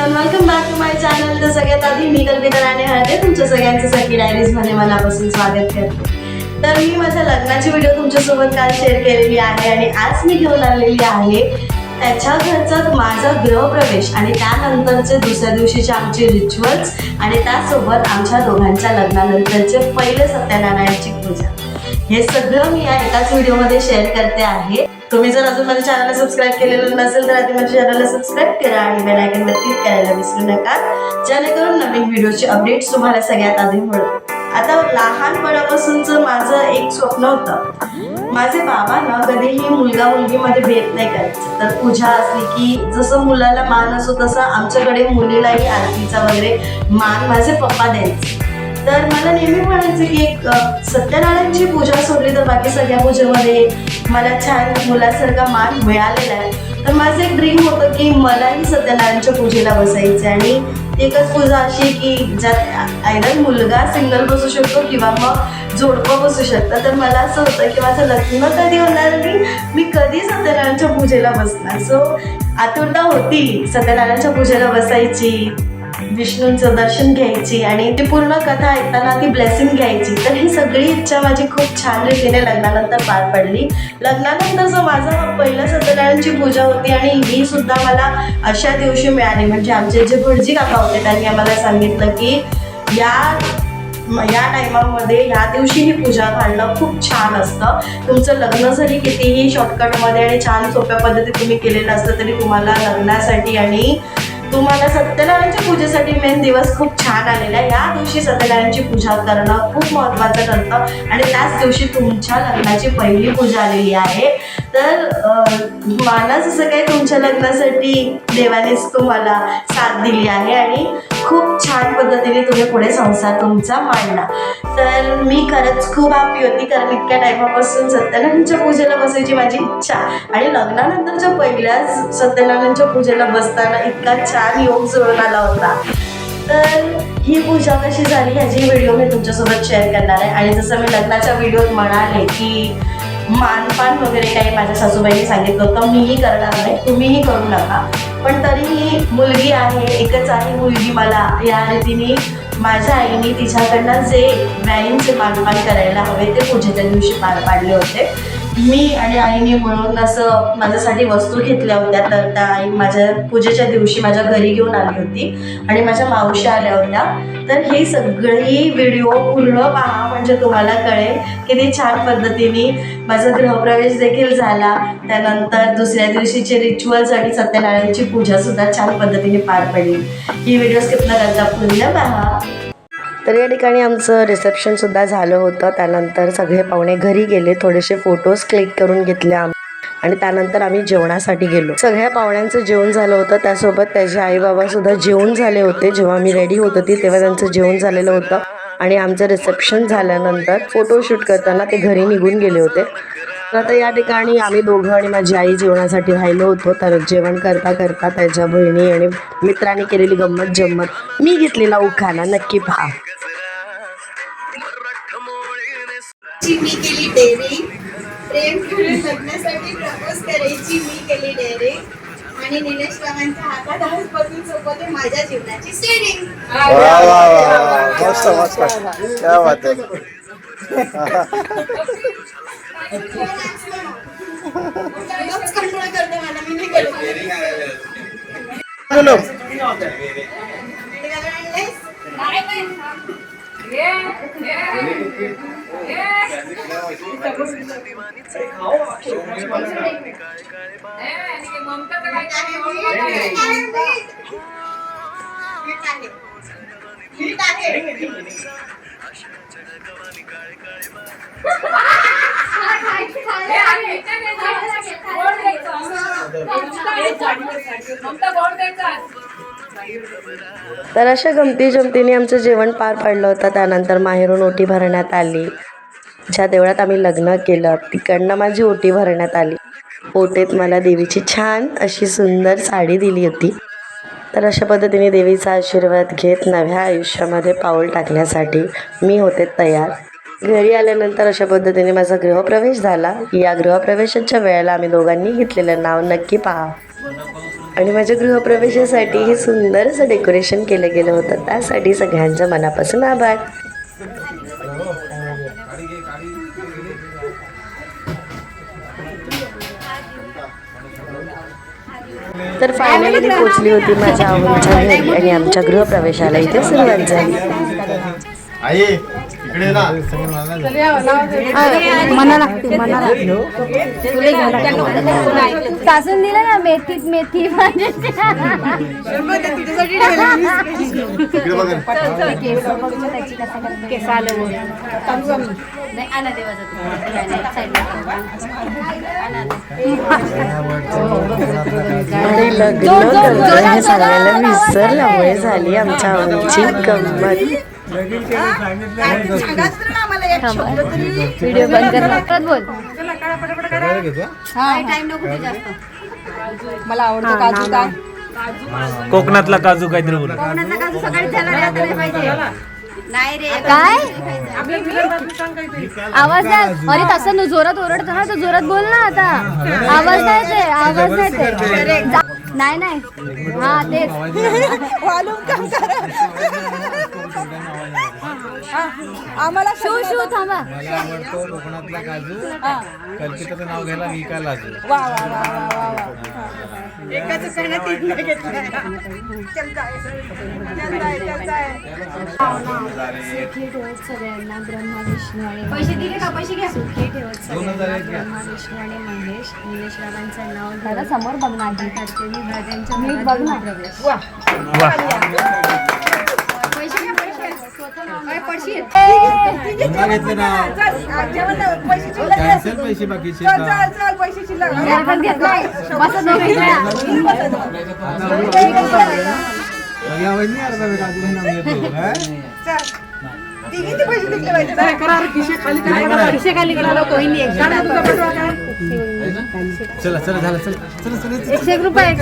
Everyone, welcome back to my channel. तर सगळ्यात आधी मी कल्पिता राणे हळदे तुमच्या सगळ्यांचं सखी डायरीज मध्ये मनापासून स्वागत करते। तर मी माझ्या लग्नाची व्हिडिओ तुमच्यासोबत काल शेअर केलेली आहे आणि आज मी घेऊन आलेली आहे त्याच्या घरचा माझा गृहप्रवेश आणि त्यानंतरचे दुसऱ्या दिवशीचे आमचे रिच्युअल्स आणि त्यासोबत आमच्या दोघांच्या लग्नानंतरचे पहिले सत्यनारायणची पूजा। हे सगळं मी या एकाच व्हिडिओमध्ये शेअर करते आहे। तुम्ही जर अजून माझ्या चॅनलला सबस्क्राइब केलेलं नसेल तर आधी माझ्या चॅनलला सबस्क्राइब करा आणि बेल आयकॉनवर क्लिक करायला विसरू नका, जेणेकरून नवीन व्हिडिओचे अपडेट्स तुम्हाला सगळ्यात आधी मिळतील। आता लहानपणापासूनचं माझं एक स्वप्न होतं, माझे बाबा ना कधीही मुलगा मुलगीमध्ये भेद नाही करायचं। तर पूजा असली की जसं मुलाला मान असो तसं आमच्याकडे मुलीलाही आरतीचा वगैरे मान माझे पप्पा द्यायचे। तर मला नेहमी म्हणायचं की एक सत्यनारायणची पूजा सोडली तर बाकी सगळ्या पूजेमध्ये मला छान मुलासारखा मान मिळालेला आहे। तर माझं एक ड्रीम होतं की मलाही सत्यनारायणच्या पूजेला बसायचं आणि एकच पूजा अशी की ज्यात आयदर मुलगा सिंगल बसू शकतो किंवा मग जोडपं बसू शकतं। तर मला असं होतं की माझं लग्न कधी होणार आणि मी कधी सत्यनारायणच्या पूजेला बसणार। सो आतुरता होती सत्यनारायणच्या पूजेला बसायची, विष्णूंचं दर्शन घ्यायची आणि ती पूर्ण कथा ऐकताना ती ब्लेसिंग घ्यायची। तर ही सगळी इच्छा माझी खूप छान रीतीने लग्नानंतर पार पडली। लग्नानंतरचं माझं पहिलं सत्यनारायणची पूजा होती आणि ही सुद्धा मला अशा दिवशी मिळाली। म्हणजे आमचे जे भटजी काका होते त्यांनी आम्हाला सांगितलं की या टायमामध्ये ह्या दिवशी ही पूजा घालणं खूप छान असतं। तुमचं लग्न जरी कितीही शॉर्टकटमध्ये आणि छान सोप्या पद्धतीत तुम्ही केलेलं असलं तरी तुम्हाला लग्नासाठी आणि तुम्हाला सत्यनारायणच्या पूजेसाठी मेन दिवस खूप छान आलेला आहे। या दिवशी सत्यनारायणची पूजा करणं खूप महत्त्वाचं ठरतं आणि त्याच दिवशी तुमच्या लग्नाची पहिली पूजा आलेली आहे। तर मला जसं काही तुमच्या लग्नासाठी देवानेच तुम्हाला साथ दिली आहे आणि खूप छान पद्धतीने तुम्ही पुढे संसार तुमचा मांडला। तर मी खरंच खूप हॅपी होती, कारण इतक्या टायमापासून सत्यनारायणच्या पूजेला बसायची माझी इच्छा आणि लग्नानंतरच्या पहिल्याच सत्यनारायणच्या पूजेला बसताना इतका छान योग जुळून आला होता। तर ही पूजा कशी झाली ह्याची व्हिडिओ मी तुमच्यासोबत शेअर करणार आहे। आणि जसं मी लग्नाच्या व्हिडिओत म्हणाले की मानपान वगैरे काही माझ्या सासूबाईंनी सांगितलं होतं मीही करणार नाही, तुम्हीही करू नका, पण तरीही मुलगी आहे, एकच आहे मुलगी मला, या रीतीने माझ्या आईने तिच्याकडनं जे व्याईंचे मानपान करायला हवे ते पूजेच्या दिवशी पार पाडले होते। मी आणि आईने मिळून असं माझ्यासाठी वस्तू घेतल्या होत्या। तर त्या आई माझ्या पूजेच्या दिवशी माझ्या घरी घेऊन आली होती आणि माझ्या मावशी आल्या होत्या। तर हे सगळी व्हिडिओ पूर्ण पहा म्हणजे तुम्हाला कळेल किती छान पद्धतीने माझा गृहप्रवेश देखील झाला। त्यानंतर दुसऱ्या दिवशीचे रिच्युअल्स आणि सत्यनारायणची पूजा सुद्धा छान पद्धतीने पार पडली। ही व्हिडिओ स्किप न करता पूर्ण पहा। तर या ठिकाणी आमचं रिसेप्शनसुद्धा झालं होतं। त्यानंतर सगळे पाहुणे घरी गेले, थोडेसे फोटोज क्लिक करून घेतले आणि त्यानंतर आम्ही जेवणासाठी गेलो। सगळ्या पाहुण्यांचं जेवण झालं होतं, त्यासोबत त्याचे आई बाबासुद्धा जेवण झाले होते। जेव्हा मी रेडी होत होती तेव्हा त्यांचं जेवण झालेलं होतं आणि आमचं रिसेप्शन झाल्यानंतर फोटोशूट करताना ते घरी निघून गेले होते। आता या ठिकाणी आम्ही दोघं आणि माझी आई जेवणासाठी राहिलो होतो। तर जेवण करता करता त्याच्या बहिणी आणि मित्रांनी केलेली गंमत जम्मत मी घेतलेला उखाणा नक्की पहा। मी केली डेअरिंग, प्रेम करून लग्नासाठी प्रपोज करायची मी केली डेअरिंग आणि निलेश रावांच्या हातात आजपासून सोबत माझ्या जीवनाची स्टेरिंग। मस्त मस्त, क्या बात आहे। कंट्रोल करते मला, मी नाही करत। तर अशा गमती जमतीने आमचं जेवण पार पडलं होतं। त्यानंतर माहेरून ओटी भरण्यात आली। ज्या देवळात आम्ही लग्न केलं तिकडनं माझी ओटी भरण्यात आली। ओटीत मला देवीची छान अशी सुंदर साडी दिली होती। तर अशा पद्धतीने देवीचा आशीर्वाद घेत नव्या आयुष्यामध्ये पाऊल टाकण्यासाठी मी होते तयार। घरी आल्यानंतर अशा पद्धतीने माझा गृहप्रवेश झाला। या गृहप्रवेशाच्या वेळेला आम्ही दोघांनी घेतलेलं नाव नक्की पहा। आणि माझ्या गृहप्रवेशासाठी हे सुंदर असं डेकोरेशन केलं गेलं होतं. त्यासाठी सगळ्यांचं मनापासून आभार. तर फायनली मी पोचली होती माझ्या आवडीच्या घरी आणि आमच्या गृहप्रवेशाला इथे सुरुवात झाली. आई इकडे ना सासून दिलं ना मेथी मेथी इकडे बघा आणि लग्न करतोय हे सांगायला विसरल्यामुळे झाली आमच्या आवडीची गंमत. व्हिडिओ बंद कर बोल. मला आवडतो काजू. काय कोकणातला काजू काहीतरी बोल. काजू सकाळी नाही रे काय आवाज नाही. अरे तसं न जोरात ओरडतो ना, तर जोरात बोल ना. आता आवाज नाही ते, आवाज नाही ते. नाही नाही हा तेच आम्हाला शू शू थांबा. मला आवडतो कोकणातला काजू. कल्पिताचं नाव घ्यायला मी का लाजू. सगळ्यांना ब्रह्मा विष्णू आणि पैसे दिले का? पैसे घ्या. सुखी ठेवत सगळ्यांना ब्रह्मा विष्णू आणि महेश निलेशरावांचं नाव घ्यायला समोर बघणार करते मी भाज्यांच्या मीठ बघणार. पैसे घ्या. पैसे घेतले ना कॅन्सल पैसे बाकीचे चला चला झालं चला चला चला 100 रुपये.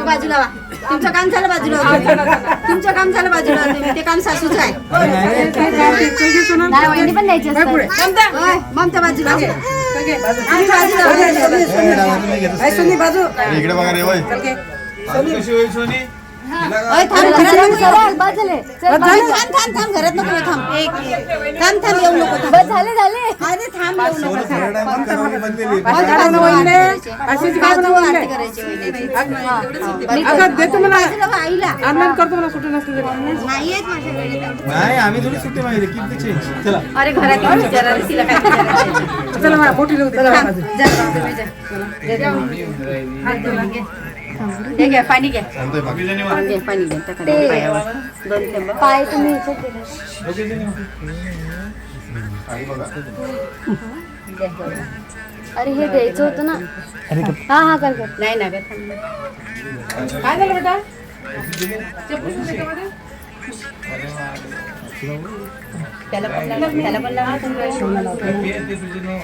बाजूला वा. तुमचं काम झालं बाजूला. तुमचं काम झालं बाजूला. ते काम सासूच आहे. वहिनी पण द्यायची ममता बाजूला. इकडे बघा रे वय कशी होईल सोनी. थांब घरात नको थांब येऊ नको. बस झाले झाले. अरे थांब येऊ नको. नाही आम्ही थोडी सुट्टी माहिती किती चला. अरे घरात येऊन विचारायला तिला काय हे घ्या पाणी घ्या. पाणी घ्या. दोन थेंब. पाय तुम्ही इथे केलं. अरे हे द्यायचं होतं ना. हा हा कर कर. नाही ना काय झालं बेटा. त्याला पण लावा.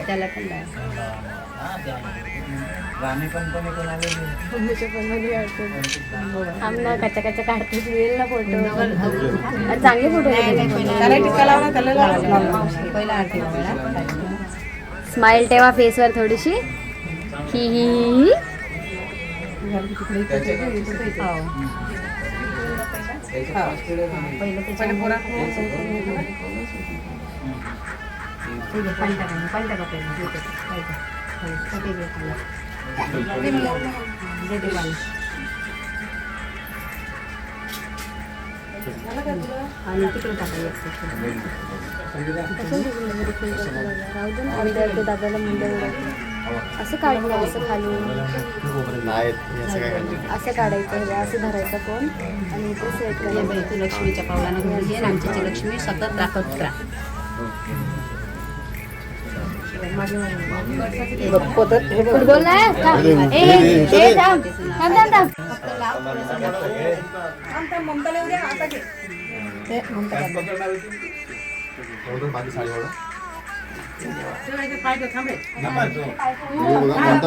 त्याला पण आमना कच्चा कच्चा काढतोच येईल ना फोटो. चांगले फोटो. स्माइल ठेवा फेसवर थोडीशी. ही ही आणि तिकडे टाकायचं. दादाला मुंडे असं काढलं. असं खाली असं काढायचं. हे असं धरायचं फोन आणि इथे सेट करायचं. तू लक्ष्मीच्या पावलानं घरी ये. आमच्याची लक्ष्मी सतत राखत राहा. फुटबॉल नाही थांब थांब थांब.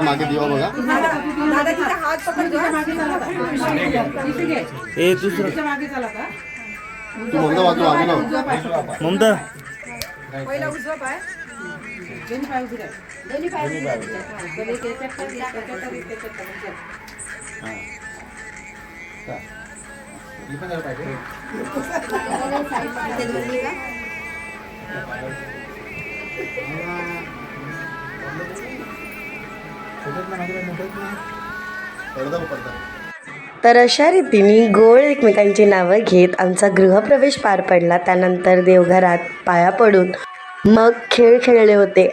मागे दिवा बघा. ए दुसरं तू ममता वाचू आम्ही ना ममता पहिला उजवा पाय दोन्ही पाय उभे राहा. दोन्ही पाय उभे राहा. पहिले त्याच्यात टाक, त्याच्यात टाक, त्याच्यात टाक. तर अशा रीतीने गोळ एकमेकांची नावं घेत आमचा गृहप्रवेश पार पडला. त्यानंतर देवघरात पाया पडून मग खेळ खेळले होते.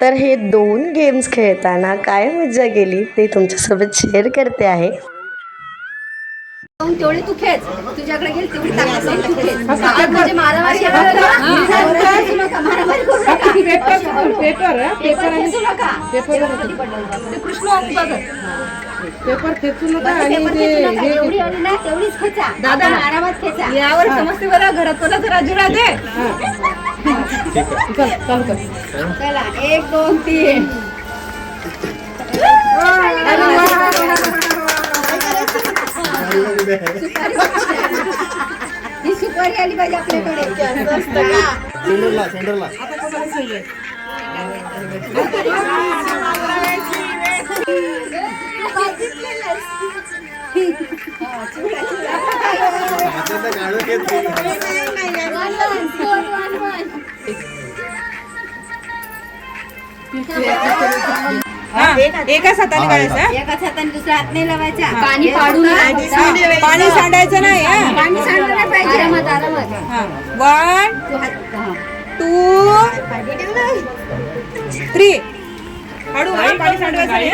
तर हे 2 गेम्स खेळताना काय मजा केली ते तुमच्यासोबत शेअर करते आहे. तेवढी तू खेच, तुझ्याकडे गेली तेवढी ताकद नाही, तू खेच. म्हणजे मारामारी करू नका, मारामारी करू नका. पेपर खेचू नका. ते कृष्ण बघत पेपर खेचू नका पेपर आणि खेचू नका. जेवढी आली ना तेवढीच खेचा. दादा, आरामात खेचा. यावर समजते बरं. घरात तुला जरा जुळा दे. चल चालू कर. चला 1 2 3. ही सुपारी आली पाहिजे आपल्याकडे. सेंटरला गाणं घेत एकाच हाताने काढायचं. एकाच हाताने दुसऱ्या हात नाही लावायचा. पाणी पाडू पाणी सांडायचं नाही. पाणी सांडलं नाही पाहिजे. आरामात 1 2 3 हळू पाणी सांडवायचं नाही.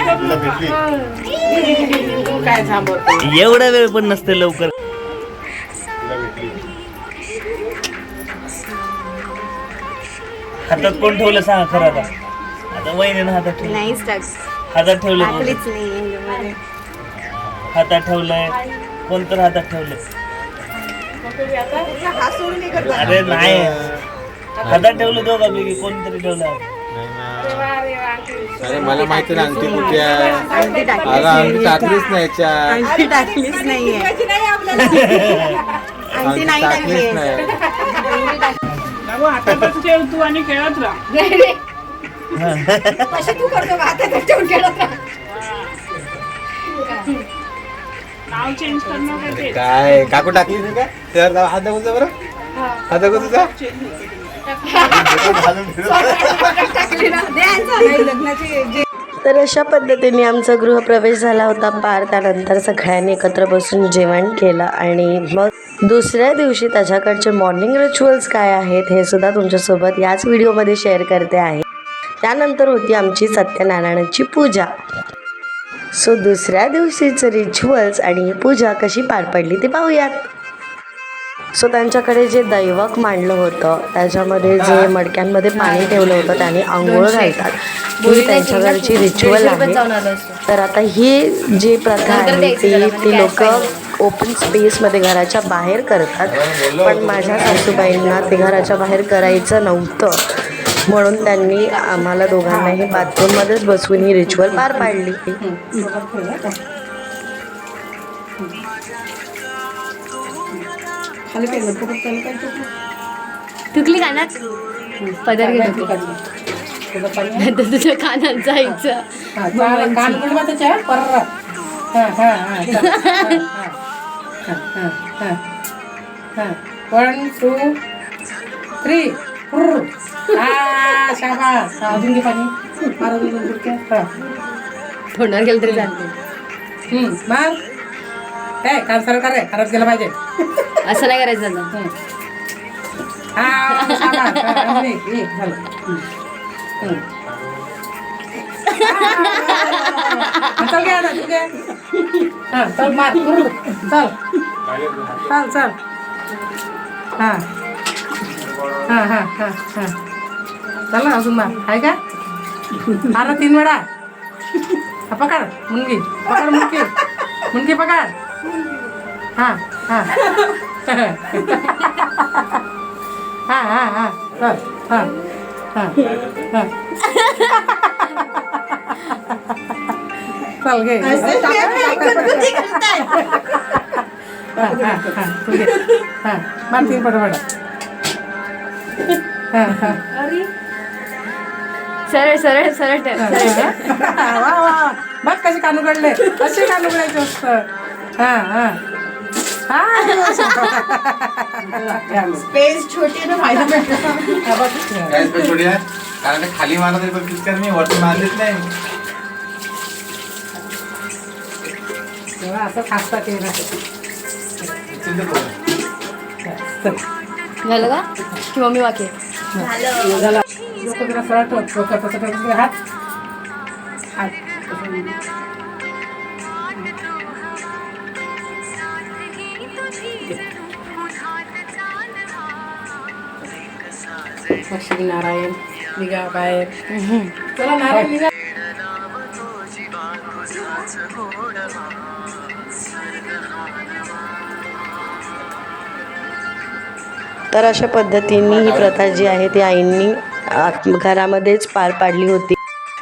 काय थांबवतो एवढा वेळ पण नसते लवकर. हातात कोण ठेवलं सांगा खरं आता. आता वहिनीनं हातात ठेवलं. हातात ठेवलं कोणी? हातात ठेवलंय कोण तर हातात ठेवलंय. अरे नाही हातात ठेवलं दोघांपैकी कोणतरी ठेवलं. अरे मला माहिती ना अंगठी कुठे आहे. अगं अंगठी टाकलीच नाही याच्यात. अंगठी टाकलीच नाही. हातातच ठेव तू आणि खेळत राहा. तू करतो का हातात ठेवून खेळत राहा. नाव चेंज करणं का ते? काय काकू टाकली नाही का त्यावर हात दाखवतो बरं. हात दाखव तुझा. तर अशा पद्धतीने आमचा गृहप्रवेश झाला होता पार. त्यानंतर सगळ्यांनी एकत्र बसून जेवण केलं आणि मग दुसऱ्या दिवशी त्याच्याकडचे मॉर्निंग रिच्युअल्स काय आहेत हे सुद्धा तुमच्यासोबत याच व्हिडिओमध्ये शेअर करते आहे. त्यानंतर होती आमची सत्यनारायणाची पूजा. सो दुसऱ्या दिवशीचं रिच्युअल्स आणि पूजा कशी पार पडली ते पाहूयात. सो त्यांच्याकडे जे दैवक मांडलं होतं त्याच्यामध्ये जे मडक्यांमध्ये पाणी ठेवलं होतं त्याने आंघोळ घालतात. ही त्यांच्याकडची रिच्युअल आहे. तर आता ही जी प्रथा आहे ती लोक ओपन स्पेसमध्ये घराच्या बाहेर करतात. पण माझ्या सासूबाईंना ते घराच्या बाहेर करायचं नव्हतं म्हणून त्यांनी आम्हाला दोघांनाही बाथरूममध्येच बसवून ही रिच्युअल पार पाडली. तुकली कानात पदर घेतो तुझ्या कानात जायचं. कान बुडवा त्याच्या परत. One two three. शाबास. अजून घे पाणी. तोंडावर गेलं तरी चालते. मग काय कान सरळ कर रे. खरंच गेलं पाहिजे. असं नाही करायचं आता. चल घ्या ना तू घे. चल मार. चल चल चल. चल ना अजून मार. आहे का? अरे 3 वेळा. पकड मुनगी. पकड मुनगी. मुनगी पकड. हां हां हां हां हां. चल हां हां हां. चल घे. हां मार 3 पटापट. सरळ सरळ सरळ ठेव. वा वा बघ कसे कान उघडले, असे कान उघडायचे असतं. हा हा स्पेस छोटी ना फायदा भेटतो. काय छोटी आहे कारण ते खाली मारलं तरी पण पिचकार मी वरती मारलीच नाही. तेव्हा असं खासता केलं. झालं का की मम्मी वाके झाला डोकं जरा सरळ ठेव. डोकं तसं ठेव. हात हात लक्ष्मी नारायण निघा बाहेर. चला नारायण निघा. तर अशा पद्धतीने ही प्रथा जी आहे ती आईंनी घरामध्येच पार पाडली होती.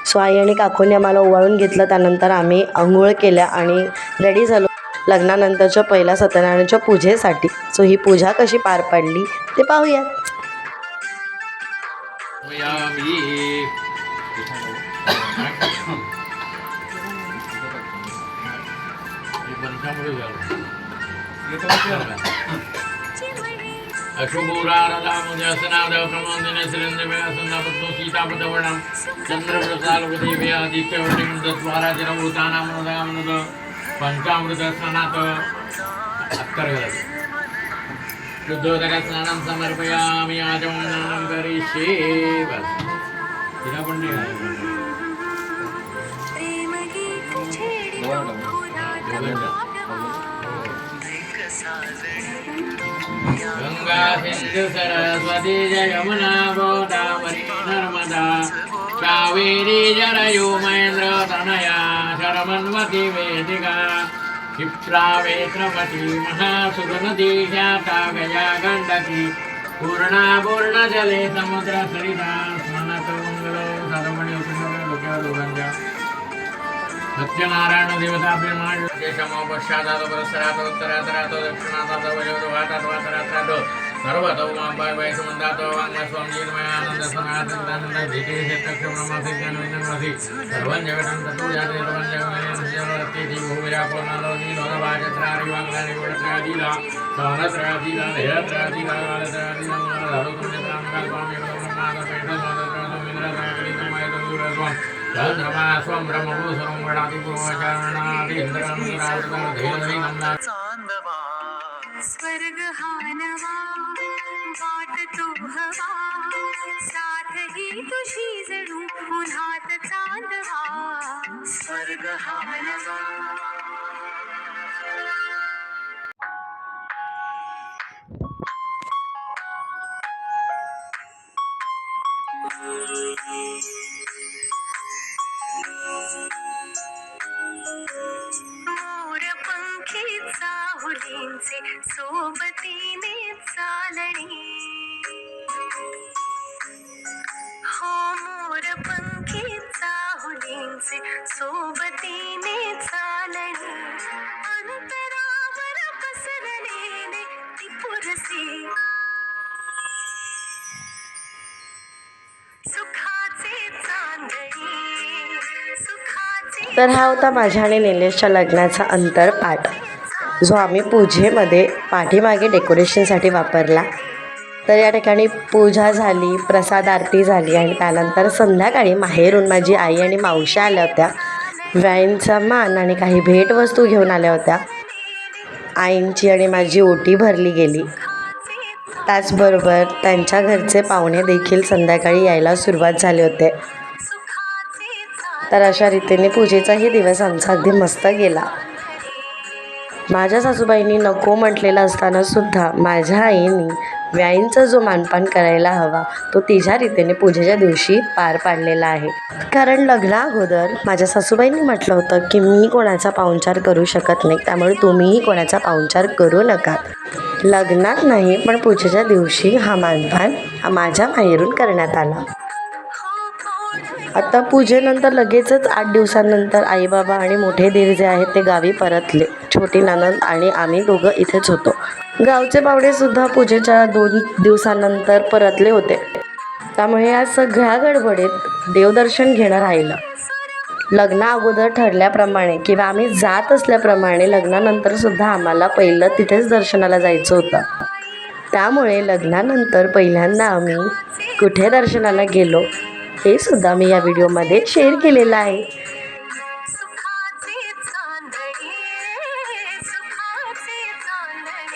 सो आई आणि काकूने आम्हाला ओवाळून घेतलं. त्यानंतर आम्ही आंघोळ केल्या आणि रेडी झालो लग्नानंतरच्या पहिल्या सत्यनारायणच्या पूजेसाठी. सो ही पूजा कशी पार पडली ते पाहूयात. सीतापदवर्णम चंद्रप्रसाद पंचामृत स्नानात अत्तर शुद्धोदक स्नानं समर्पयामि आचमनं करिष्ये. बस तिला पण नाही गंगा सिंधु सरस्वती यमुना गोदावरी नर्मदा कावेरी जरयू महेंद्र तनया शरमन्वती वेदिका क्षिप्रा वेत्रवती महासुरनदी ख्याता गया गंडकी पूर्णा पूर्णजले समुद्र सरिता स्मनत मंगलो सर्वमणि लोक्या सत्यनारायण देवताभ्यमान देशमो पश्चादात पुरस्सरात उत्तरातरात दक्षिणातात वयोवातात वातरात सर्वतो मांबाय वैसुमंदात वांगस्वं जीर्मयानंद सनातनानंद धीते क्षेत्रक्षमनामासी ज्ञानविज्ञानमासी सर्वं जगतं ततो जाते सर्वं जगमेन भूमिरापोनालो नीलोरवाजत्रारि वांगलानि गुणत्रादिला सहस्रादिला धेयत्रादिला कालत्रादिला मनोधरुतुण्यत्रामकाल्पामि ब्रह्मादपेटसमदत्रासमिन्द्रसागरितमयतुरस्वं चंद्रमा स्वं ब्रह्मभूसरं गणातिपुरोचारणादिन्द्रानुरावृतधेयनविनम्ना स्वर्ग हानवा वाट तू हवा साथ ही तुझी जणू उन्हात चांदवा स्वर्ग हानवा. मोर पंखी चाहुलींचे सोबतीने चालणे हो मोर पंखी चाहुलींचे सोबतीने चालणे अंतरावर पसरलेले ती पुरसे सुखाचे चांदणे सुखाचे. तर हा होता माझ्या आणि निलेशच्या लग्नाचा अंतरपाठ जो आम्ही पूजेमध्ये पाठीमागे डेकोरेशनसाठी वापरला. तर या ठिकाणी पूजा झाली, प्रसाद आरती झाली आणि त्यानंतर संध्याकाळी माहेरून माझी आई आणि मावशी आल्या होत्या. व्याईंचा मान आणि काही भेटवस्तू घेऊन आल्या होत्या. आईंची आणि माझी ओटी भरली गेली. त्याचबरोबर त्यांच्या घरचे पाहुणे देखील संध्याकाळी यायला सुरुवात झाले होते. तर अशा रीतीने पूजेचाही दिवस आमचा अगदी मस्त गेला. माझ्या सासूबाईंनी नको म्हटलेलं असताना सुद्धा माझ्या आईने व्याईंचा जो मानपान करायला हवा तो तिच्या रीतीने पूजेच्या दिवशी पार पाडलेला आहे. कारण लग्ना अगोदर माझ्या सासूबाईंनी म्हटलं होतं की मी कोणाचा पाहुणचार करू शकत नाही, त्यामुळे तुम्हीही कोणाचा पाहुणचार करू नका. लग्नात नाही पण पूजेच्या दिवशी हा मानपान माझ्या माहेरून करण्यात आला. आता पूजेनंतर लगेचच 8 दिवसांनंतर आई बाबा आणि मोठे दीर जे आहेत ते गावी परतले. छोटी नणंद आणि आम्ही दोघं इथेच होतो. गावचे पाहुणे सुद्धा पूजेच्या 2 दिवसांनंतर परतले होते. त्यामुळे या सगळ्या गडबडीत देवदर्शन घेणं राहिलं. लग्ना अगोदर ठरल्याप्रमाणे किंवा आम्ही जात असल्याप्रमाणे लग्नानंतर सुद्धा आम्हाला पहिलं तिथेच दर्शनाला जायचं होतं. त्यामुळे लग्नानंतर पहिल्यांदा आम्ही कुठे दर्शनाला गेलो हे सुद्धा मी या व्हिडिओमध्ये शेअर केलेलं आहे. सुखाचे चांदणे सुखाचे चांदणे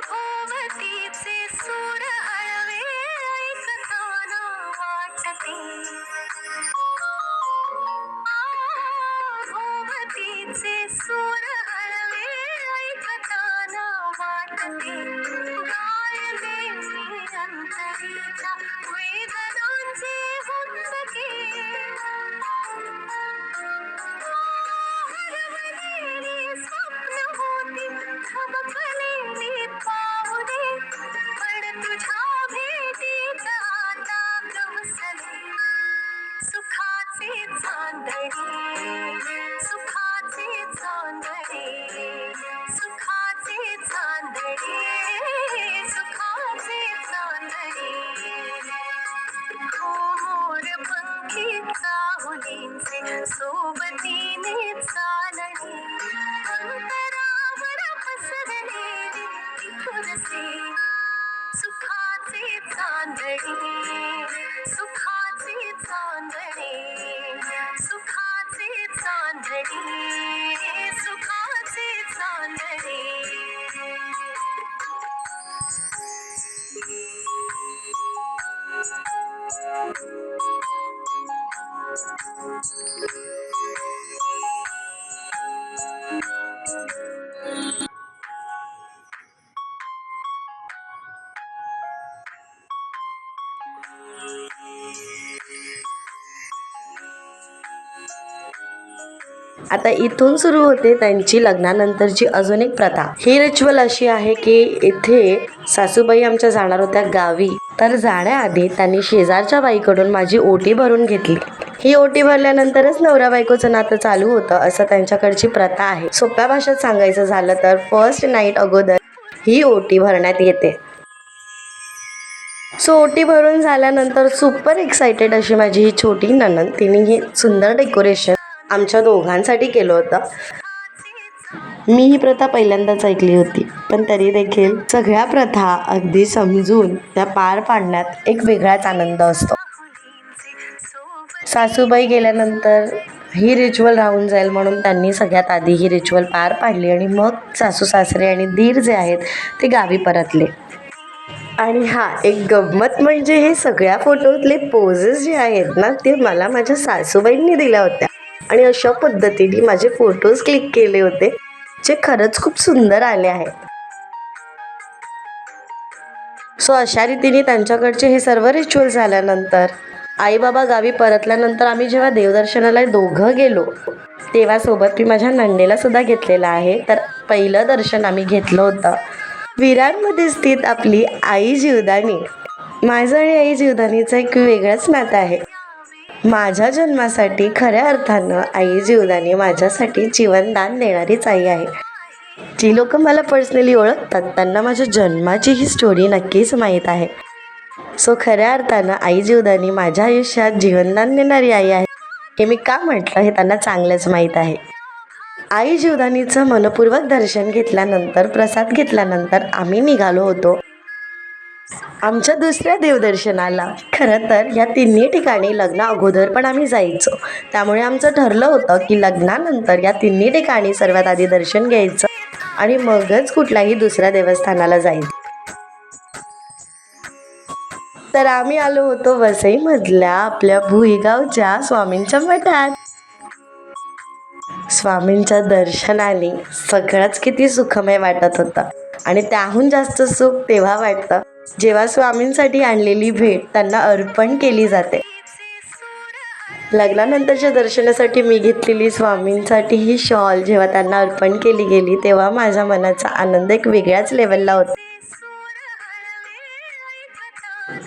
भोवतीचे सूर हळवे ऐकताना वाटते भोवतीचे सूर हळवे ऐकताना वाटते गायले मी अंतरीच्या वेदनांचे हुंदके हरवलेली स्वप्न होती थबकलेली पाहुणे पण तुझ्या भेटीत आता गवसले सुखाचे चांदणे सुखाचे चांदणे सुखाचे चांदणे सुखाचे चांदणे हो मोर पंखी चाहुलींचे सोबतीने चालणे अंतरावर पसरलेली खुरसे सुखाचे चांदणे सुखाचे चांदणे सुखाचे चांदणे सुखाचे चांदणे आता इथून सुरू होते त्यांची लग्नानंतरची अजून एक प्रथा. ही रिच्युअल अशी आहे की इथे सासूबाई आमच्या जाणार होत्या गावी, तर जाण्याआधी त्यांनी शेजारच्या बाईकडून माझी ओटी भरून घेतली. ही ओटी भरल्यानंतरच नवरा बायकोचं नातं चालू होतं असं त्यांच्याकडची प्रथा आहे. सोप्या भाषेत सांगायचं झालं तर फर्स्ट नाईट अगोदर ही ओटी भरण्यात येते. सो ओटी भरून झाल्यानंतर सुपर एक्सायटेड अशी माझी ही छोटी नणंद, तिने ही सुंदर डेकोरेशन आमच्या दोघांसाठी केलं होतं. मी ही प्रथा पहिल्यांदाच ऐकली होती, पण तरी देखील सगळ्या प्रथा अगदी समजून त्या पार पाडण्यात एक वेगळाच आनंद असतो. सासूबाई गेल्यानंतर ही रिच्युअल राहून जाईल म्हणून त्यांनी सगळ्यात आधी ही रिच्युअल पार पाडली आणि मग सासू सासरे आणि दीर जे आहेत ते गावी परतले. आणि एक गंमत म्हणजे हे सगळ्या फोटोतले पोजेस जे आहेत ना ते मला माझ्या सासूबाईंनी दिल्या होत्या आणि अशा पद्धतीने माझे फोटोज क्लिक केले होते जे खरंच खूप सुंदर आले आहेत. सो अशा रीतीने त्यांच्याकडचे हे सर्व रिच्युअल झाल्यानंतर आई बाबा गावी परतल्यानंतर आम्ही जेव्हा देवदर्शनाला दोघं गेलो तेव्हा सोबत मी माझ्या नंदेला सुद्धा घेतलेलं आहे. तर पहिलं दर्शन आम्ही घेतलं होतं विरारमध्ये स्थित आपली आई जीवदानी. माझं आणि आई जीवदानीचं एक वेगळंच नातं आहे. माझ्या जन्मासाठी खऱ्या अर्थानं आई जीवदानी माझ्यासाठी जीवनदान देणारीच आई आहे. जी लोक मला पर्सनली ओळखतात त्यांना माझ्या जन्माची ही स्टोरी नक्कीच माहीत आहे. सो खऱ्या अर्थानं आई जीवदानी माझ्या आयुष्यात जीवनदान देणारी आई आहे. हे मी का म्हटलं हे त्यांना चांगलंच माहीत आहे. आई जीवदानीचं मनपूर्वक दर्शन घेतल्यानंतर प्रसाद घेतल्यानंतर आम्ही निघालो होतो आमच्या दुसऱ्या देवदर्शनाला. खरं तर या तिन्ही ठिकाणी लग्ना अगोदर पण आम्ही जायचो, त्यामुळे आमचं ठरलं होतं की लग्नानंतर या तिन्ही ठिकाणी सर्वात आधी दर्शन घ्यायचं आणि मगच कुठल्याही दुसऱ्या देवस्थानाला जायचं. तर आम्ही आलो होतो वसईमधल्या आपल्या भुईगावच्या स्वामींच्या मठात. स्वामींच्या दर्शनाने सगळंच किती सुखमय वाटत होतं आणि त्याहून जास्त सुख तेव्हा वाटतं जेव्हा स्वामींसाठी आणलेली भेट त्यांना अर्पण केली जाते. लग्नानंतरच्या दर्शनासाठी मी घेतलेली स्वामींसाठी ही शॉल जेव्हा त्यांना अर्पण केली गेली तेव्हा माझ्या मनाचा आनंद एक वेगळ्याच लेवलला होता.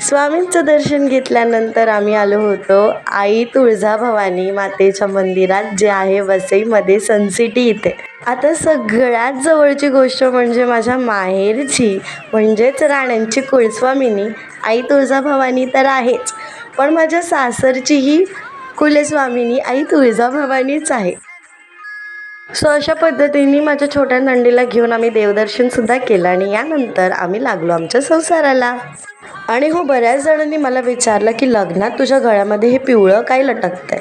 स्वामींचं दर्शन घेतल्यानंतर आम्ही आलो होतो आई तुळजाभवानी मातेच्या मंदिरात, जे आहे वसईमध्ये सनसिटी इथे. आता सगळ्यात जवळची गोष्ट म्हणजे माझ्या माहेरची म्हणजेच राण्यांची कुलस्वामिनी आई तुळजाभवानी तर आहेच, पण माझ्या सासरचीही कुलस्वामिनी आई तुळजाभवानीच आहे. सो अशा पद्धतीने माझ्या छोट्या नंदीला घेऊन आम्ही देवदर्शनसुद्धा केलं आणि यानंतर आम्ही लागलो आमच्या संसाराला. आणि हो, बऱ्याच जणांनी मला विचारलं की लग्नात तुझ्या गळ्यामध्ये हे पिवळं काय लटकतंय.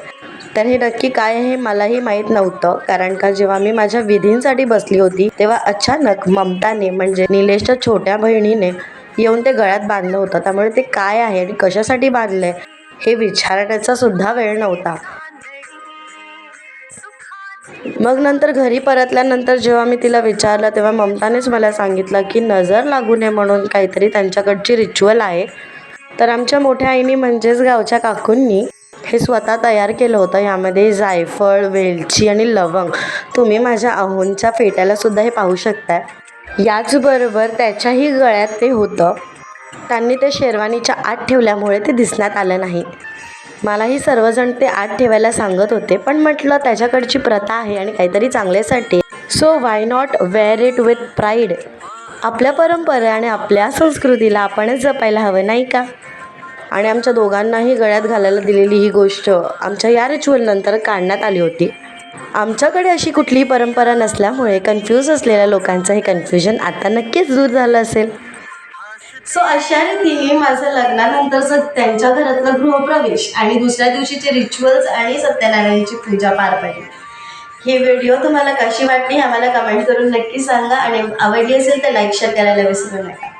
तर हे नक्की काय आहे मलाही माहीत नव्हतं, कारण का जेव्हा मी माझ्या विधींसाठी बसली होती तेव्हा अचानक ममताने म्हणजे निलेशच्या छोट्या बहिणीने येऊन ते गळ्यात बांधलं होतं. त्यामुळे ते काय आहे आणि कशासाठी बांधलं आहे हे विचारण्याचा सुद्धा वेळ नव्हता. मग नंतर घरी परतल्यानंतर जेव्हा मी तिला विचारलं तेव्हा ममतानेच मला सांगितलं की नजर लागू नये म्हणून काहीतरी त्यांच्याकडची रिच्युअल आहे. तर आमच्या मोठ्या आईनी म्हणजेच गावच्या काकूंनी हे स्वतः तयार केलं होतं. यामध्ये जायफळ, वेलची आणि लवंग, तुम्ही माझ्या अहोंच्या फेट्यालासुद्धा हे पाहू शकताय. याचबरोबर त्याच्याही गळ्यात ते होतं. त्यांनी ते शेरवानीच्या आत ठेवल्यामुळे ते दिसण्यात आलं नाही. मलाही सर्वजण ते आत ठेवायला सांगत होते, पण म्हटलं त्याच्याकडची प्रथा आहे आणि काहीतरी चांगल्यासाठी, so why not wear it with pride. आपल्या परंपरा आणि आपल्या संस्कृतीला आपणच जपायला हवं, नाही का? आणि आमच्या दोघांनाही गळ्यात घालायला दिलेली ही गोष्ट आमच्या या रिच्युअलनंतर काढण्यात आली होती. आमच्याकडे अशी कुठलीही परंपरा नसल्यामुळे कन्फ्यूज असलेल्या लोकांचं हे कन्फ्युजन आता नक्कीच दूर झालं असेल. सो अशा रीतीने माझं लग्नानंतरचं त्यांच्या घरातलं गृहप्रवेश आणि दुसऱ्या दिवशीचे रिच्युअल्स आणि सत्यनारायणची पूजा पार पडली. ही व्हिडिओ तुम्हाला कशी वाटली आम्हाला कमेंट करून नक्की सांगा आणि आवडली असेल तर लाईक शेअर करायला विसरू नका.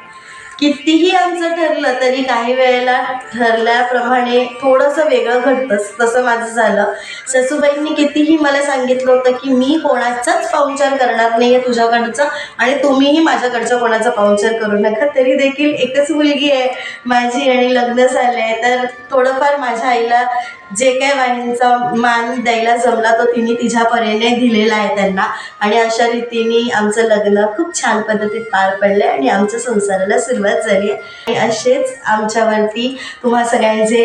कितीही आमचं ठरलं तरी काही वेळेला ठरल्याप्रमाणे थोडंसं वेगळं घडतंच, तसं माझं झालं. सासूबाईंनी कितीही मला सांगितलं होतं की मी कोणाचाच पाहुणचार करणार नाही आहे तुझ्याकडचं आणि तुम्हीही माझ्याकडचं कोणाचा पाहुणचार करू नका. तरी देखील एकच मुलगी आहे माझी आणि लग्न झालं आहे, तर थोडंफार माझ्या आईला जे काय वाणींचा मान द्यायला जमला तो तिने तिच्या परीने दिलेला आहे त्यांना. आणि अशा रीतीने आमचं लग्न खूप छान पद्धतीत पार पडलं आणि आमच्या संसाराला सुरुवात झाली आहे. आणि असेच आमच्यावरती तुम्हा सगळ्यांचे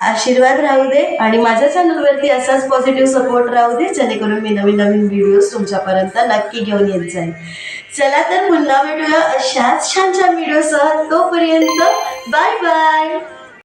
आशीर्वाद राहू दे आणि माझ्या चॅनलवरती असाच पॉझिटिव्ह सपोर्ट राहू दे, जेणेकरून मी नवीन नवीन व्हिडिओज तुमच्यापर्यंत नक्की घेऊन येत जाईल. चला तर पुन्हा भेटूया अशाच छान छान व्हिडिओसह. तोपर्यंत बाय बाय.